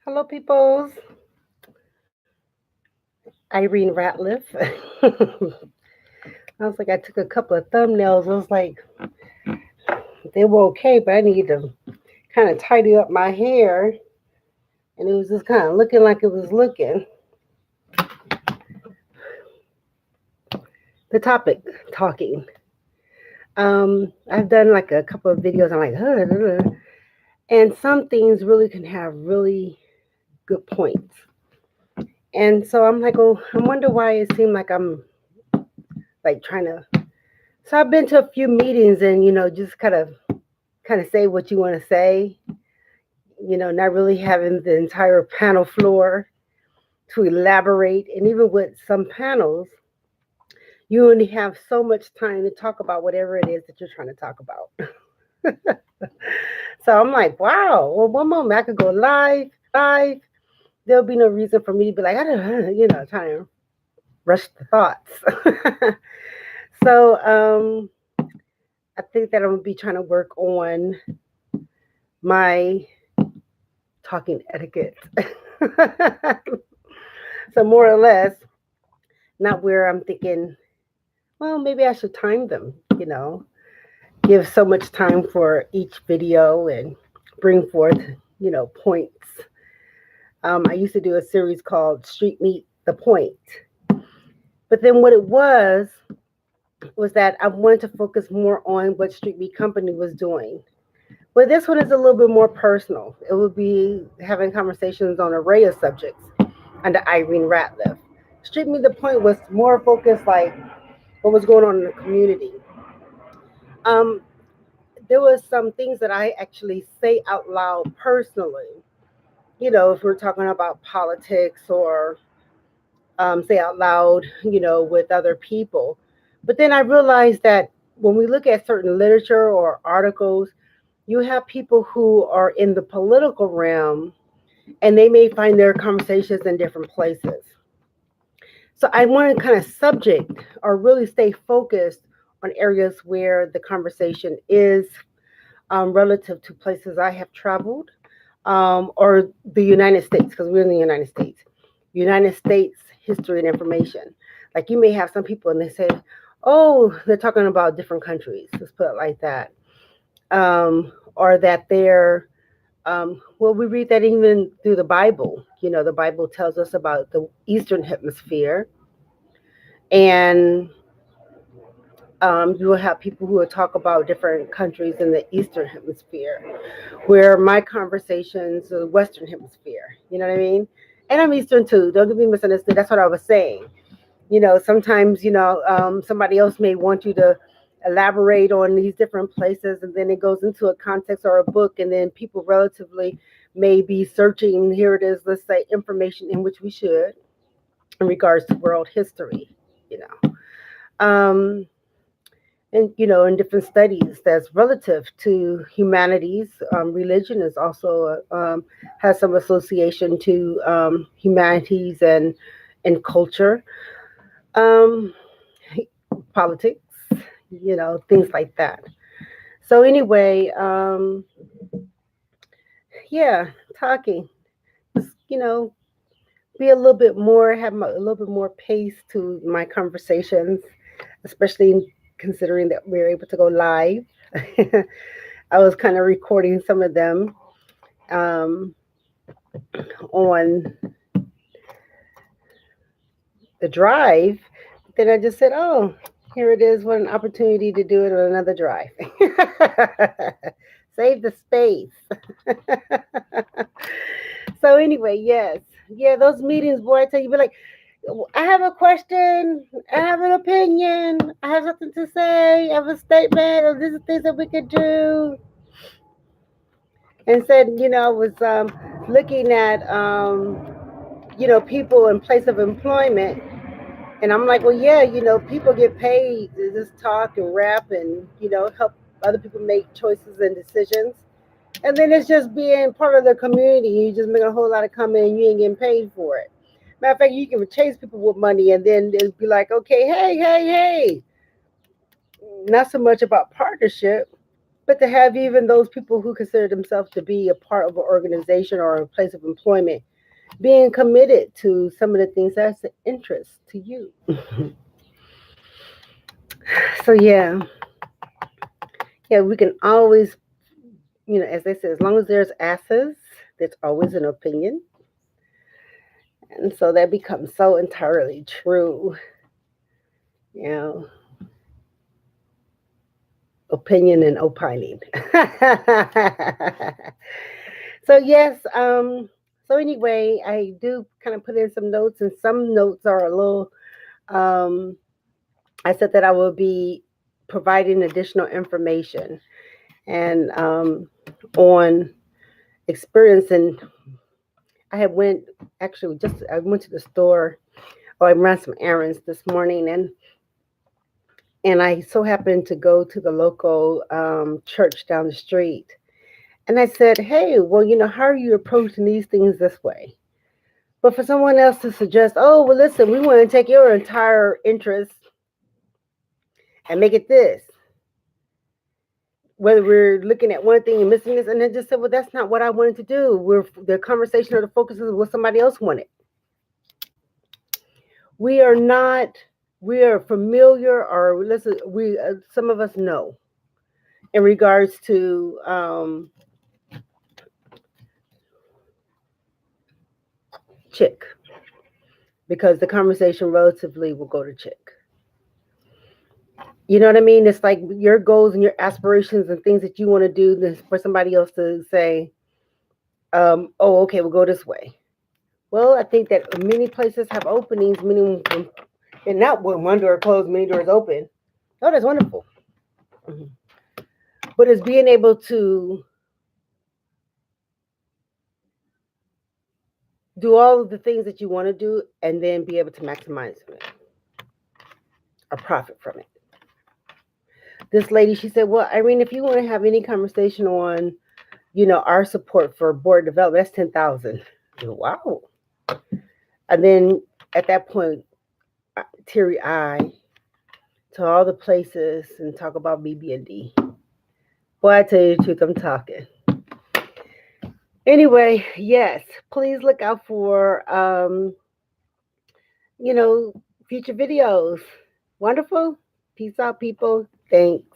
Hello, peoples. Irene Ratliff. I was like, I took a couple of thumbnails. I was like, they were okay, but I need to kind of tidy up my hair. And it was just kind of looking like it was looking. The topic, talking. I've done like a couple of videos. I'm like, and some things really can have really good points. And so I'm like, oh, I wonder why it seemed like I'm like trying to. So I've been to a few meetings and just kind of say what you want to say, not really having the entire panel floor to elaborate. And even with some panels, you only have so much time to talk about whatever it is that you're trying to talk about. So I'm like, wow, well, one moment I could go live. There'll be no reason for me to be like, I don't, trying to rush the thoughts. So I think that I'm going to be trying to work on my talking etiquette. So more or less, not where I'm thinking, well, maybe I should time them, give so much time for each video and bring forth, points. I used to do a series called Street Meet the Point. But then what it was that I wanted to focus more on what Street Meet Company was doing. But this one is a little bit more personal. It would be having conversations on an array of subjects under Irene Ratliff. Street Meet the Point was more focused like what was going on in the community. Um, there was some things that I actually say out loud personally. If we're talking about politics or say out loud, with other people. But then I realized that when we look at certain literature or articles, you have people who are in the political realm and they may find their conversations in different places. So I want to kind of subject or really stay focused on areas where the conversation is relative to places I have traveled or the United States, because we're in the United States. United States history and information. Like you may have some people and they say, oh, they're talking about different countries. Let's put it like that. Or that they're, well, we read that even through the Bible. The Bible tells us about the Eastern Hemisphere. And you will have people who will talk about different countries in the Eastern Hemisphere, where my conversations are the Western Hemisphere. You know what I mean? And I'm Eastern too. Don't get me misunderstood. That's what I was saying. Sometimes somebody else may want you to elaborate on these different places, and then it goes into a context or a book, and then people relatively may be searching. Here it is. Let's say information in which we should in regards to world history. You know. And in different studies that's relative to humanities, religion is also has some association to humanities and culture, um, politics, things like that. So anyway, yeah, talking, just be a little bit more, have a little bit more pace to my conversations, especially considering that we're able to go live. I was kind of recording some of them um, on the drive. Then I just said, oh, here it is. What an opportunity to do it on another drive. Save the space. So anyway, yes. Yeah, those meetings, boy, I tell you, be like, I have a question, I have an opinion, I have something to say, I have a statement, or these are things that we could do. And said, I was looking at, people in place of employment. And I'm like, well, yeah, people get paid to just talk and rap and, help other people make choices and decisions. And then it's just being part of the community. You just make a whole lot of coming and you ain't getting paid for it. Matter of fact, you can chase people with money and then it'll be like, okay, hey. Not so much about partnership. But to have even those people who consider themselves to be a part of an organization or a place of employment being committed to some of the things that's of interest to you. So yeah, we can always, as they say, as long as there's asses, there's always an opinion. And so that becomes so entirely true. You know, opinion and opining. So yes, so anyway, I do kind of put in some notes, and some notes are a little um I said that I will be providing additional information and on experience. And I had went actually just I went to the store. Oh, I ran some errands this morning, and I so happened to go to the local church down the street. And I said, hey, well, how are you approaching these things this way? But for someone else to suggest, oh, well, listen, we want to take your entire interest and make it this, whether we're looking at one thing and missing this, and then just said, well, that's not what I wanted to do. The conversation or the focus is what somebody else wanted. We are not, we are familiar, or listen, some of us know in regards to chick, because the conversation relatively will go to chick. You know what I mean? It's like your goals and your aspirations and things that you want to do, this for somebody else to say, oh, okay, we'll go this way. Well, I think that many places have openings, many, and not one door closed, many doors open. Oh, that's wonderful. Mhm. But it's being able to do all of the things that you want to do and then be able to maximize it or profit from it. This lady, she said, well, Irene, if you want to have any conversation on, our support for board development, that's 10,000. Wow. And then at that point, teary eye to all the places and talk about BB&D. Boy, I tell you the truth, I'm talking. Anyway, yes, please look out for future videos. Wonderful. Peace out, people. Thanks.